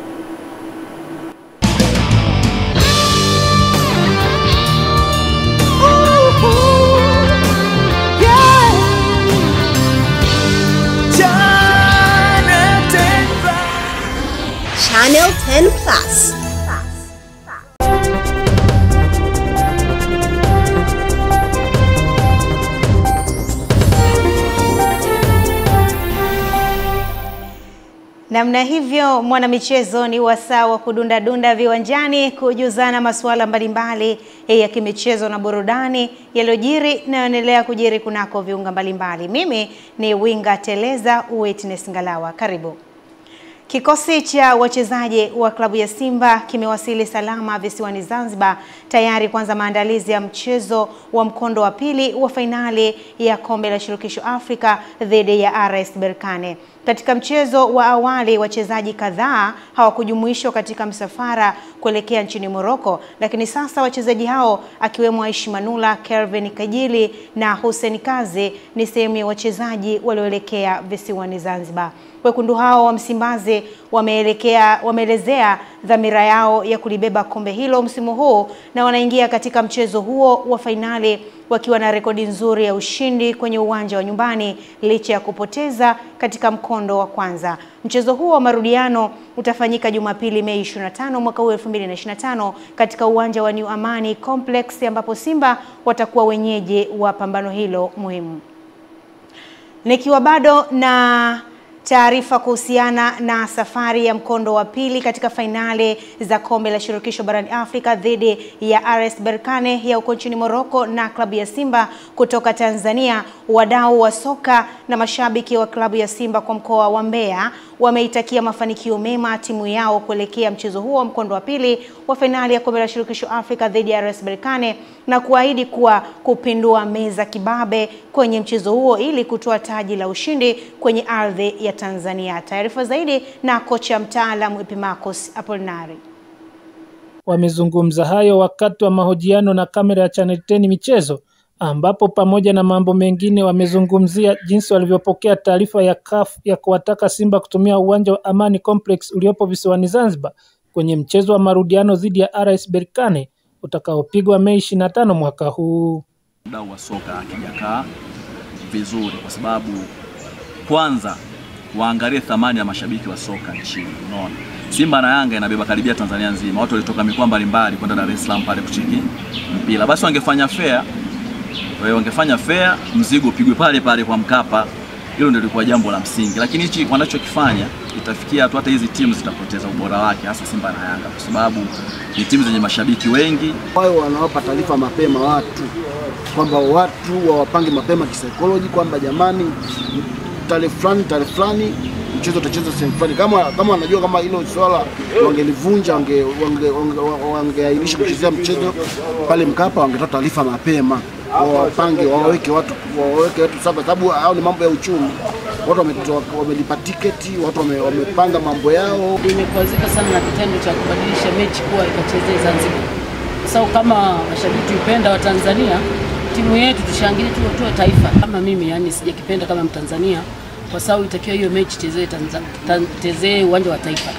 Channel 10 Plus. Namna hivyo mwanamichezo, ni wasaa wa kudunda dunda viwanjani kujuzana masuala mbalimbali ya kimichezo na burudani yaliyojiri na yanaendelea kujiri kunako viunga mbalimbali. Mimi ni winga Teresa Witness Ngalawa. Karibu. Kikosi cha wachezaji wa klabu ya Simba kimewasili salama visiwani Zanzibar tayari kuanza maandalizi ya mchezo wa mkondo wa pili wa fainali ya kombe la shirikisho Afrika dhidi ya RS Berkane. Katika mchezo wa awali, wachezaji kadhaa hawakujumuishwa katika msafara kuelekea nchini Morocco, lakini sasa wachezaji hao akiwemo Aishi Manula, Kelvin Kajili na Hussein Kazi ni sehemu ya wachezaji walioelekea visiwani Zanzibar. Wekundu hao wa Msimbazi wameelezea dhamira yao ya kulibeba kombe hilo msimu huu, na wanaingia katika mchezo huo wa fainali wakiwa na rekodi nzuri ya ushindi kwenye uwanja wa nyumbani licha ya kupoteza katika mkondo wa kwanza. Mchezo huo wa marudiano utafanyika Jumapili Mei 25 mwaka 2025 katika uwanja wa New Amani Complex, ambapo Simba watakuwa wenyeji wa pambano hilo muhimu. Nikiwa bado na taarifa kuhusiana na safari ya mkondo wa pili katika fainali za kombe la shirikisho barani Afrika dhidi ya RS Berkane ya huko nchini Morocco na klabu ya Simba kutoka Tanzania, wadau wa soka na mashabiki wa klabu ya Simba kwa mkoa wa Mbeya wameitakia mafanikio mema timu yao kuelekea mchezo huo mkondo wa pili wa fainali ya kombe la shirikisho Afrika dhidi ya RS Berkane, na kuahidi kuwa kupindua meza kibabe kwenye mchezo huo ili kutoa taji la ushindi kwenye ardhi ya Tanzania. Taarifa zaidi na kocha mtaalamu Epimakos Apolinari. Wamezungumza hayo wakati wa mahojiano na kamera ya Channel 10 michezo, ambapo pamoja na mambo mengine wamezungumzia jinsi walivyopokea taarifa ya CAF ya kuwataka Simba kutumia uwanja wa Amani Complex uliopo visiwani Zanzibar kwenye mchezo wa marudiano dhidi ya RS Berkane utakaopigwa Mei 25 mwaka huu. Mdau wa soka akijakaa vizuri, kwa sababu kwanza waangalie thamani ya mashabiki wa soka nchini. Unaona, Simba na Yanga inabeba karibia Tanzania nzima. Watu walitoka mikoa mbalimbali kwenda Dar es Salaam pale kucheki mpira. Basi wangefanya fair, mzigo upigwe pale pale kwa Mkapa, Hilo ndio lilikuwa jambo la msingi, lakini hichi wanachokifanya itafikia tu hata hizi timu zitapoteza ubora wake, hasa Simba na Yanga, kwa sababu ni timu zenye mashabiki wengi. Wao wanawapa taarifa mapema watu kwamba watu wawapange mapema kisaikolojia kwamba jamani, tarehe fulani mchezo utachezwa sehemu fulani. Kama wanajua kama hilo swala wangelivunja, wangeainisha kuchezea mchezo pale Mkapa, wangetoa taarifa mapema, wapange, waweke watu sababu hao ni mambo ya uchumi. Watu wamelipa tiketi, watu wamepanga mambo yao. Nimekwazika sana na kitendo cha kubadilisha mechi kuwa ikachezea Zanzibar. Sasa kama mashabiki upenda wa Tanzania, timu yetu tushangilie tuwe taifa. Kama mimi yani sijakipenda kama Mtanzania, kwa sababu itakiwa hiyo mechi chezee uwanja wa taifa.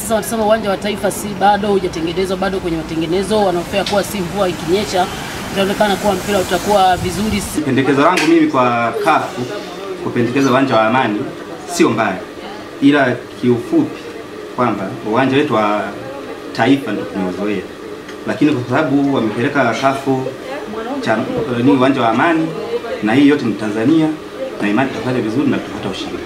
Sasa wanasema uwanja wa taifa si bado hujatengenezwa, bado kwenye matengenezo, wanaofia kuwa si mvua ikinyesha inaonekana kuwa mpira utakuwa vizuri. Pendekezo langu mimi kwa CAF kupendekeza uwanja wa Amani sio mbaya, ila kiufupi kwamba uwanja wetu wa taifa ndio tumezoea, lakini kwa sababu wamepeleka CAF ni uwanja wa Amani na hii yote ni Tanzania, na imani tutafanya vizuri na tutapata ushindi.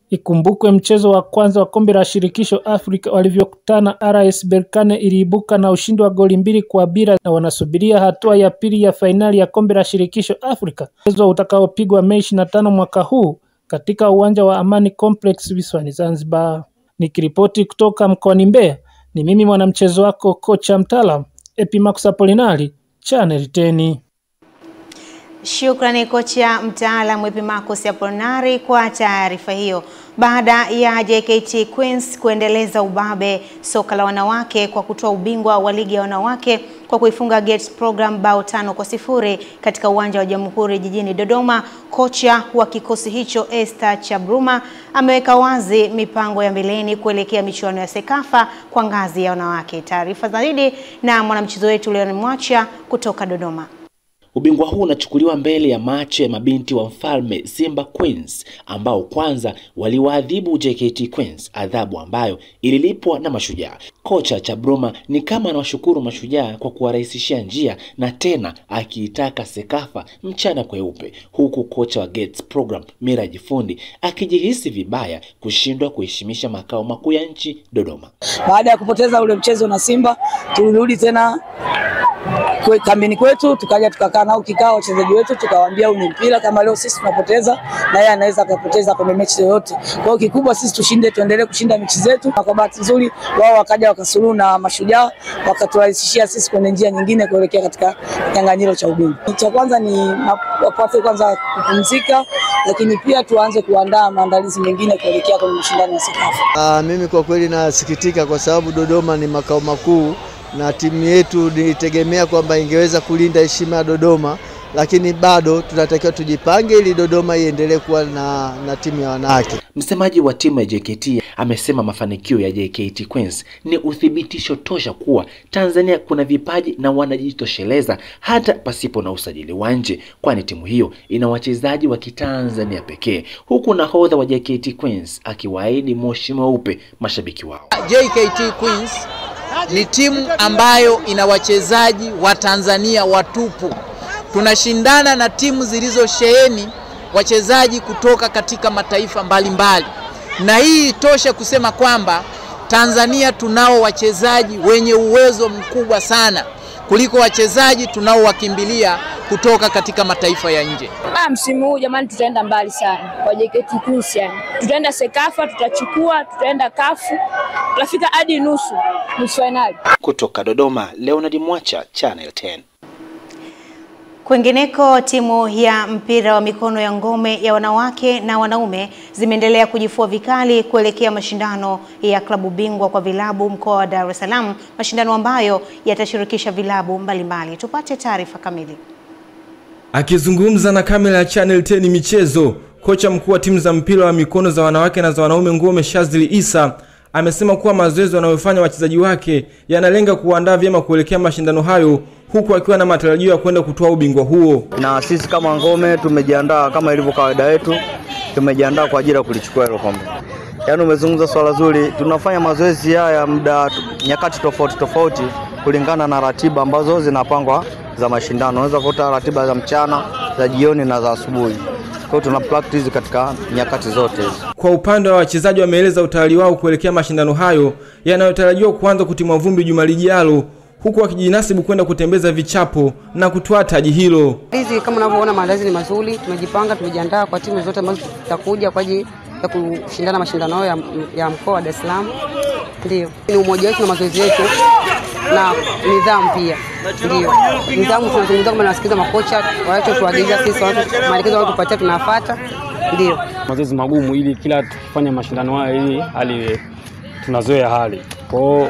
Ikumbukwe mchezo wa kwanza wa kombe la shirikisho Afrika walivyokutana RS Berkane iliibuka na ushindi wa goli 2-0 na wanasubiria hatua ya pili ya fainali ya kombe la shirikisho Afrika. Mchezo utakaopigwa Mei 25 mwaka huu katika uwanja wa Amani Complex visiwani Zanzibar. Nikiripoti kutoka mkoani Mbeya, ni mimi mwanamchezo wako kocha mtaalamu Epimax Apolinari, Channel 10. Shukrani kocha mtaalamu Epimax Apolinari kwa taarifa hiyo. Baada ya JKT Queens kuendeleza ubabe soka la wanawake kwa kutoa ubingwa wa ligi ya wanawake kwa kuifunga Gates Program bao 5-0 katika uwanja wa Jamhuri jijini Dodoma, kocha wa kikosi hicho Esther Chabruma ameweka wazi mipango ya mbeleni kuelekea michuano ya Sekafa kwa ngazi ya wanawake. Taarifa zaidi na mwanamchezo wetu Leon Mwacha kutoka Dodoma. Ubingwa huu unachukuliwa mbele ya macho ya mabinti wa mfalme Simba Queens ambao kwanza waliwaadhibu JKT Queens, adhabu ambayo ililipwa na Mashujaa. Kocha Chabruma ni kama anawashukuru Mashujaa kwa kuwarahisishia njia na tena akiitaka Sekafa mchana kweupe, huku kocha wa Gates Program Miraji Fundi akijihisi vibaya kushindwa kuheshimisha makao makuu ya nchi Dodoma. Baada ya kupoteza ule mchezo na Simba, tulirudi tena kambini kwetu, tukaja tukakaa nao kikao wachezaji wetu, tukawaambia huu ni mpira, kama leo sisi tunapoteza na yeye anaweza kupoteza kwenye mechi yoyote. Kwa hiyo kikubwa sisi tushinde, tuendelee kushinda mechi zetu. Kwa bahati nzuri wao wakaja wakasuluhu na Mashujaa, wakaturahisishia sisi kwenye njia nyingine kuelekea katika kinyang'anyiro cha ubingwa. Cha kwanza ni wapate kwanza kupumzika, lakini pia tuanze kuandaa maandalizi mengine kuelekea kwenye mashindano ya Sekafa. Mimi kwa kweli nasikitika kwa sababu Dodoma ni makao makuu na timu yetu nilitegemea kwamba ingeweza kulinda heshima ya Dodoma, lakini bado tunatakiwa tujipange ili Dodoma iendelee kuwa na timu ya wanawake. Msemaji wa timu ya JKT amesema mafanikio ya JKT Queens ni uthibitisho tosha kuwa Tanzania kuna vipaji na wanajitosheleza hata pasipo na usajili wa nje, kwani timu hiyo ina wachezaji wa Kitanzania pekee, huku nahodha wa JKT Queens akiwaahidi moshi mweupe mashabiki wao. JKT Queens ni timu ambayo ina wachezaji wa Tanzania watupu. Tunashindana na timu zilizosheheni wachezaji kutoka katika mataifa mbalimbali. Na hii tosha kusema kwamba Tanzania tunao wachezaji wenye uwezo mkubwa sana kuliko wachezaji tunaowakimbilia kutoka katika mataifa ya nje. Msimu huu jamani tutaenda mbali sana kwa JKT Queens yani. Tutaenda Sekafa, tutaenda Kafu, tutafika hadi nusu finali. Kutoka Dodoma, Leonard Mwacha, Channel 10. Kwingineko, timu ya mpira wa mikono ya ngome ya wanawake na wanaume zimeendelea kujifua vikali kuelekea mashindano ya klabu bingwa kwa vilabu mkoa wa Dar es Salaam, mashindano ambayo yatashirikisha vilabu mbalimbali. Tupate taarifa kamili. Akizungumza na kamera ya Channel 10 michezo, kocha mkuu wa timu za mpira wa mikono za wanawake na za wanaume Ngome Shazili Isa amesema kuwa mazoezi wanayofanya wachezaji wake yanalenga kuandaa vyema kuelekea mashindano hayo, huku akiwa na matarajio ya kwenda kutoa ubingwa huo. Na sisi kama Ngome tumejiandaa kama ilivyo kawaida yetu, tumejiandaa kwa ajili ya kulichukua hilo kombe. Yaani umezungumza swala zuri, tunafanya mazoezi haya muda nyakati tofauti kulingana na ratiba ambazo zinapangwa za mashindano. Unaweza kukuta ratiba za mchana, za jioni na za asubuhi. Kwa hiyo tuna practice katika nyakati zote. Kwa upande wa wachezaji wameeleza utayari wao kuelekea mashindano hayo yanayotarajiwa kuanza kutimwa vumbi juma lijalo, huku wakijinasibu kwenda kutembeza vichapo na kutwaa taji hilo. Hizi kama unavyoona maandalizi ni mazuri, tumejipanga, tumejiandaa kwa timu zote ambazo zitakuja kwa ajili ya kushindana mashindano ya mkoa wa Dar es Salaam. Ndio. Ni umoja wetu na mazoezi yetu na nidhamu pia. Ndio. Nidhamu tunazungumza kama nasikiza makocha, waache tuagiza sisi maelekezo wao tupatia tunafuata. Ndio. Mazoezi magumu ili kila tukifanya mashindano haya ili hali tunazoea hali. Kwa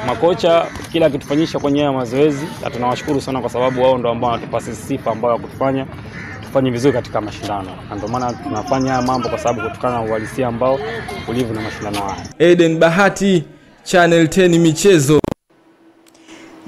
makocha kila kitufanyisha kwenye haya mazoezi, tunawashukuru sana kwa sababu wao ndio ambao wanatupa sifa ambayo kutufanya tufanye vizuri katika mashindano. Ndio maana tunafanya mambo kwa sababu kutokana na uhalisia ambao ulivyo na mashindano haya. Eden Bahati, Channel 10 Michezo.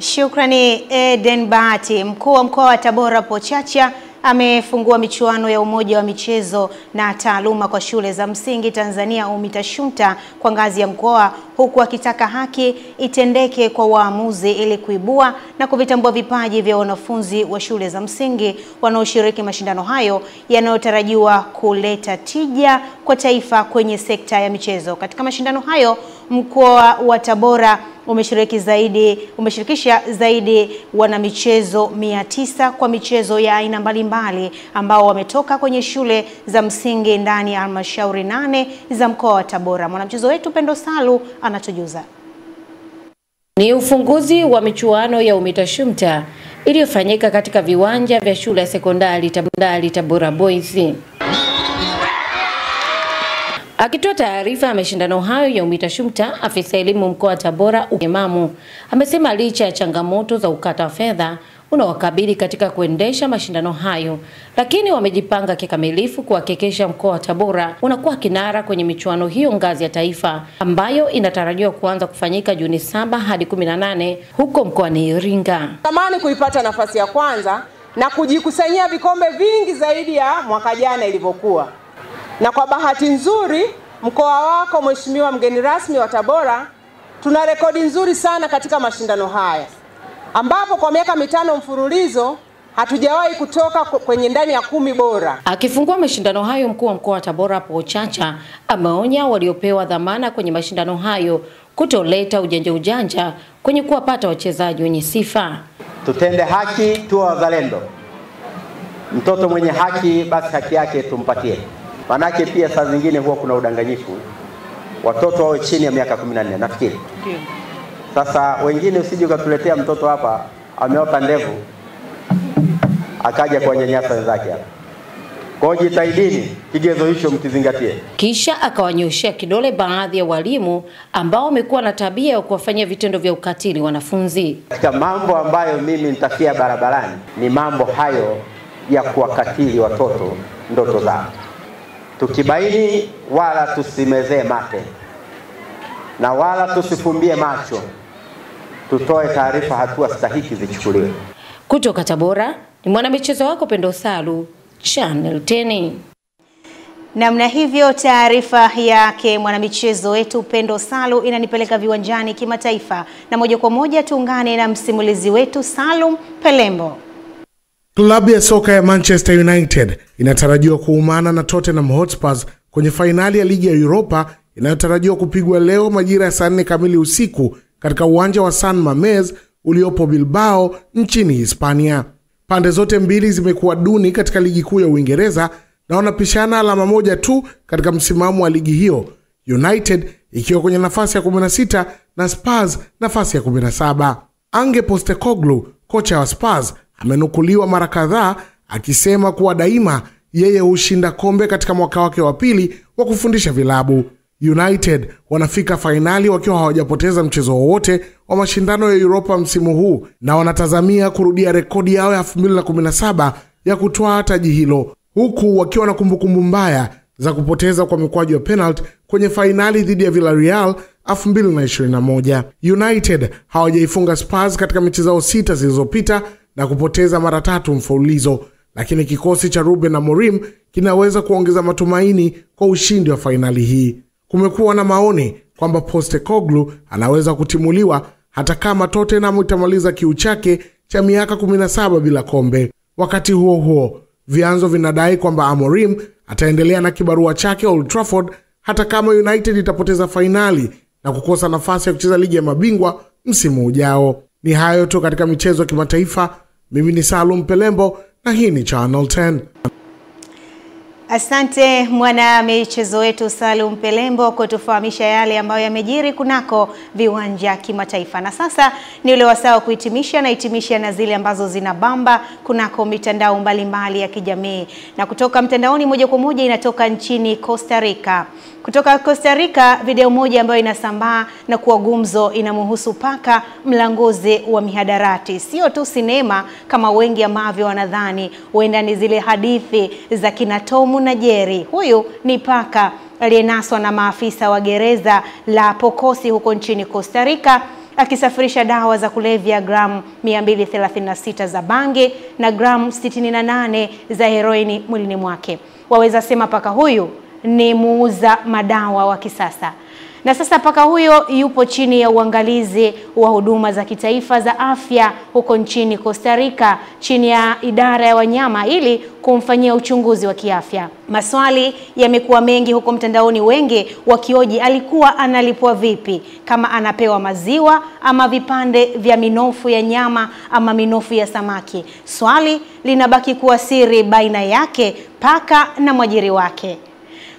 Shukrani Eden Bahati. Mkuu wa mkoa wa Tabora Pochacha amefungua michuano ya umoja wa michezo na taaluma kwa shule za msingi Tanzania UMITASHUMTA kwa ngazi ya mkoa, huku akitaka haki itendeke kwa waamuzi ili kuibua na kuvitambua vipaji vya wanafunzi wa shule za msingi wanaoshiriki mashindano hayo yanayotarajiwa kuleta tija kwa taifa kwenye sekta ya michezo. Katika mashindano hayo, mkoa wa Tabora umeshirikisha zaidi wanamichezo 900 kwa michezo ya aina mbalimbali ambao wametoka kwenye shule za msingi ndani ya halmashauri 8 za mkoa wa Tabora. Mwanamchezo wetu Pendo Salu anatujuza. Ni ufunguzi wa michuano ya UMITASHUMTA iliyofanyika katika viwanja vya shule ya sekondari Tabora Boys. Akitoa taarifa ya mashindano hayo ya UMITASHUMTA, afisa elimu mkoa wa Tabora Ukemamu amesema licha ya changamoto za ukata wa fedha unaowakabili katika kuendesha mashindano hayo, lakini wamejipanga kikamilifu kuhakikisha mkoa wa Tabora unakuwa kinara kwenye michuano hiyo ngazi ya taifa ambayo inatarajiwa kuanza kufanyika Juni 7 hadi 18 huko mkoani Iringa. Tamani kuipata nafasi ya kwanza na kujikusanyia vikombe vingi zaidi ya mwaka jana ilivyokuwa. Na kwa bahati nzuri mkoa wako Mheshimiwa mgeni rasmi wa Tabora, tuna rekodi nzuri sana katika mashindano haya, ambapo kwa miaka 5 mfululizo hatujawahi kutoka kwenye ndani ya 10 bora. Akifungua mashindano hayo, mkuu wa mkoa wa Tabora Pochacha ameonya waliopewa dhamana kwenye mashindano hayo kutoleta ujanja kwenye kuwapata wachezaji wenye sifa. Tutende haki, tuwe wazalendo. Mtoto mwenye haki basi haki yake tumpatie. Manake pia saa zingine huwa kuna udanganyifu. Watoto wao chini ya miaka 14 nafikiri. Sasa wengine usije ukatuletea mtoto hapa ameota ndevu akaja kuwanyanyasa wenzake hapa. Kwa hiyo jitahidini kigezo hicho mkizingatie. Kisha akawanyoshea kidole baadhi ya walimu ambao wamekuwa na tabia ya kuwafanyia vitendo vya ukatili wanafunzi. Katika mambo ambayo mimi nitafia barabarani ni mambo hayo ya kuwakatili watoto ndoto zao. Tukibaini wala tusimezee mate na wala tusifumbie macho, tutoe taarifa, hatua stahiki zichukuliwe. Kutoka Tabora ni mwanamichezo wako Pendo Salu, Channel 10. Namna hivyo taarifa yake mwanamichezo wetu Pendo Salu inanipeleka viwanjani kimataifa, na moja kwa moja tuungane na msimulizi wetu Salum Pelembo. Klabu ya soka ya Manchester United inatarajiwa kuumana na Tottenham Hotspur kwenye fainali ya ligi ya Europa inayotarajiwa kupigwa leo majira ya saa 4 kamili usiku katika uwanja wa San Mamés uliopo Bilbao nchini Hispania. Pande zote mbili zimekuwa duni katika ligi kuu ya Uingereza na wanapishana alama moja tu katika msimamo wa ligi hiyo, United ikiwa kwenye nafasi ya 16 na Spurs nafasi ya 17. Ange Postecoglou, kocha wa Spurs, amenukuliwa mara kadhaa akisema kuwa daima yeye hushinda kombe katika mwaka wake wa pili wa kufundisha vilabu. United wanafika fainali wakiwa hawajapoteza mchezo wowote wa mashindano ya Europa msimu huu na wanatazamia kurudia rekodi yao ya 2017 ya kutwaa taji hilo, huku wakiwa na kumbukumbu mbaya za kupoteza kwa mikwaju ya penalty kwenye fainali dhidi ya Villarreal 2021. United hawajaifunga Spurs katika mechi zao 6 zilizopita na kupoteza mara 3 mfululizo, lakini kikosi cha Ruben Amorim kinaweza kuongeza matumaini kwa ushindi wa fainali hii. Kumekuwa na maoni kwamba Postecoglou anaweza kutimuliwa hata kama Tottenham itamaliza kiu chake cha miaka 17 bila kombe. Wakati huo huo, Vyanzo vinadai kwamba Amorim ataendelea na kibarua chake Old Trafford hata kama United itapoteza fainali na kukosa nafasi ya kucheza ligi ya mabingwa msimu ujao. Ni hayo tu katika michezo ya kimataifa. Mimi ni Salum Pelembo na hii ni Channel 10. Asante mwana michezo wetu Salum Pelembo kutufahamisha yale ambayo yamejiri kunako viwanja kimataifa. Na sasa ni ule wasaa kuhitimisha na zile ambazo zinabamba kunako mitandao mbalimbali ya kijamii. Na kutoka mtandaoni moja kwa moja inatoka nchini Costa Rica. Kutoka Costa Rica, video moja ambayo inasambaa na kuwa gumzo inamhusu paka mlanguzi wa mihadarati. Sio tu sinema kama wengi ambavyo wanadhani, huenda ni zile hadithi za kina Tom na Jerry. Huyu ni paka aliyenaswa na maafisa wa gereza la Pocosi huko nchini Costa Rica, akisafirisha dawa za kulevya gramu 236 za bangi na gramu 68 za heroini mwilini mwake. Waweza sema paka huyu ni muuza madawa wa kisasa. Na sasa paka huyo yupo chini ya uangalizi wa huduma za kitaifa za afya huko nchini Costa Rica, chini ya idara ya wanyama ili kumfanyia uchunguzi wa kiafya. Maswali yamekuwa mengi huko mtandaoni, wengi wakioji alikuwa analipwa vipi, kama anapewa maziwa ama vipande vya minofu ya nyama ama minofu ya samaki. Swali linabaki kuwa siri baina yake paka na mwajiri wake.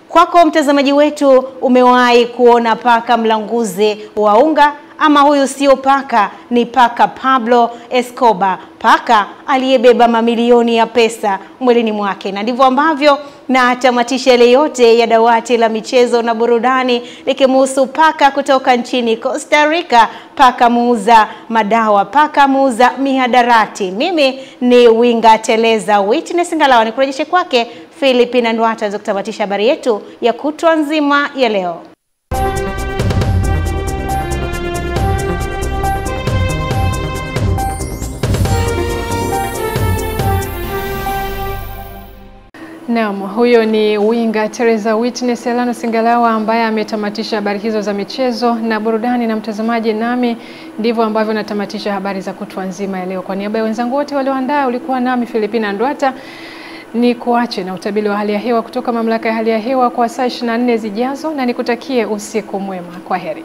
Kwako mtazamaji wetu, umewahi kuona paka mlanguzi wa unga? Ama huyu sio paka, ni paka Pablo Escobar, paka aliyebeba mamilioni ya pesa mwilini mwake. Na ndivyo ambavyo na tamatisha ile yote ya dawati la michezo na burudani likimhusu paka kutoka nchini Costa Rica, paka muuza madawa, paka muuza mihadarati. Mimi ni Winga Teleza Witness Ngalawa, nikurejeshe kwake Philipina Ndwata za kutamatisha habari yetu ya kutwa nzima ya leo. Naam, huyo ni Winga Teresa Witness Elana Singalawa ambaye ametamatisha habari hizo za michezo na burudani. Na mtazamaji, nami ndivyo ambavyo natamatisha habari za kutwa nzima ya leo. Kwa niaba ya wenzangu wote walioandaa, ulikuwa nami Philipina Ndwata. Ni kuache na utabiri wa hali ya hewa kutoka mamlaka ya hali ya hewa kwa saa 24 zijazo, na nikutakie usiku mwema. Kwa heri.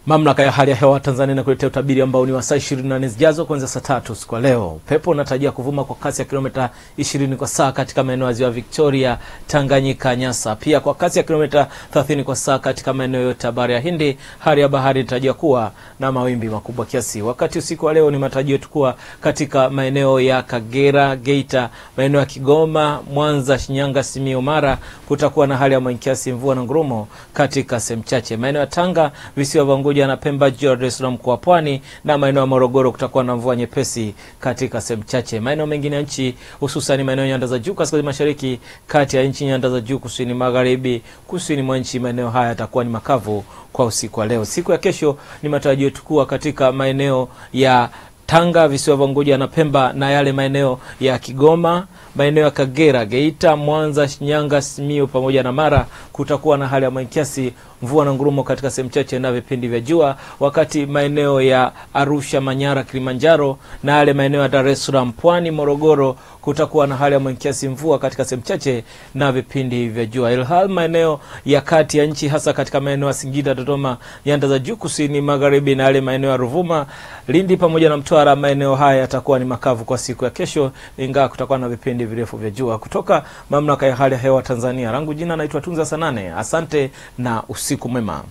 Mamlaka ya hali ya hewa Tanzania inakuletea utabiri ambao ni wa saa 24 zijazo kuanzia saa 3 usiku wa leo. Upepo unatarajia kuvuma kwa kasi ya kilomita 20 kwa saa katika maeneo ya Ziwa Victoria, Tanganyika, Nyasa. Pia kwa kasi ya kilomita 30 kwa saa katika maeneo yote ya Bahari ya Hindi. Hali ya bahari inatarajia kuwa na mawimbi makubwa kiasi. Wakati usiku wa leo ni matarajio kuwa katika maeneo ya Kagera, Geita, maeneo ya Kigoma, Mwanza, Shinyanga, Simiyu, Mara kutakuwa na hali ya mawingu kiasi, mvua na ngurumo katika sehemu chache. Maeneo ya Tanga, visiwa vya Unguja na Pemba, Dar es Salaam kwa Pwani na maeneo ya Morogoro kutakuwa na mvua nyepesi katika sehemu chache. Maeneo mengine ya nchi hususan maeneo ya nyanda za juu kaskazini mashariki, kati ya nchi nyanda za juu kusini magharibi, kusini mwa nchi, maeneo haya yatakuwa ni makavu kwa usiku wa leo. Siku ya kesho ni matarajio kuwa katika maeneo ya Tanga, visiwa vya Unguja na Pemba na yale maeneo ya Kigoma, maeneo ya Kagera, Geita, Mwanza, Shinyanga, Simiyu pamoja na Mara kutakuwa na hali ya mawingu kiasi, mvua na ngurumo katika sehemu chache na vipindi vya jua. Wakati maeneo ya Arusha, Manyara, Kilimanjaro na yale maeneo ya Dar es Salaam, Pwani, Morogoro kutakuwa na hali ya mawingu kiasi, mvua katika sehemu chache na vipindi vya jua. Ilhal maeneo ya kati ya nchi hasa katika maeneo ya Singida, Dodoma, nyanda za juu kusini magharibi na yale maeneo ya Ruvuma, Lindi pamoja na Mtwara, maeneo haya yatakuwa ni makavu kwa siku ya kesho, ingawa kutakuwa na vipindi virefu vya jua. Kutoka mamlaka ya hali ya hewa Tanzania, rangu jina naitwa Tunza Sanane. Asante na usiku mwema.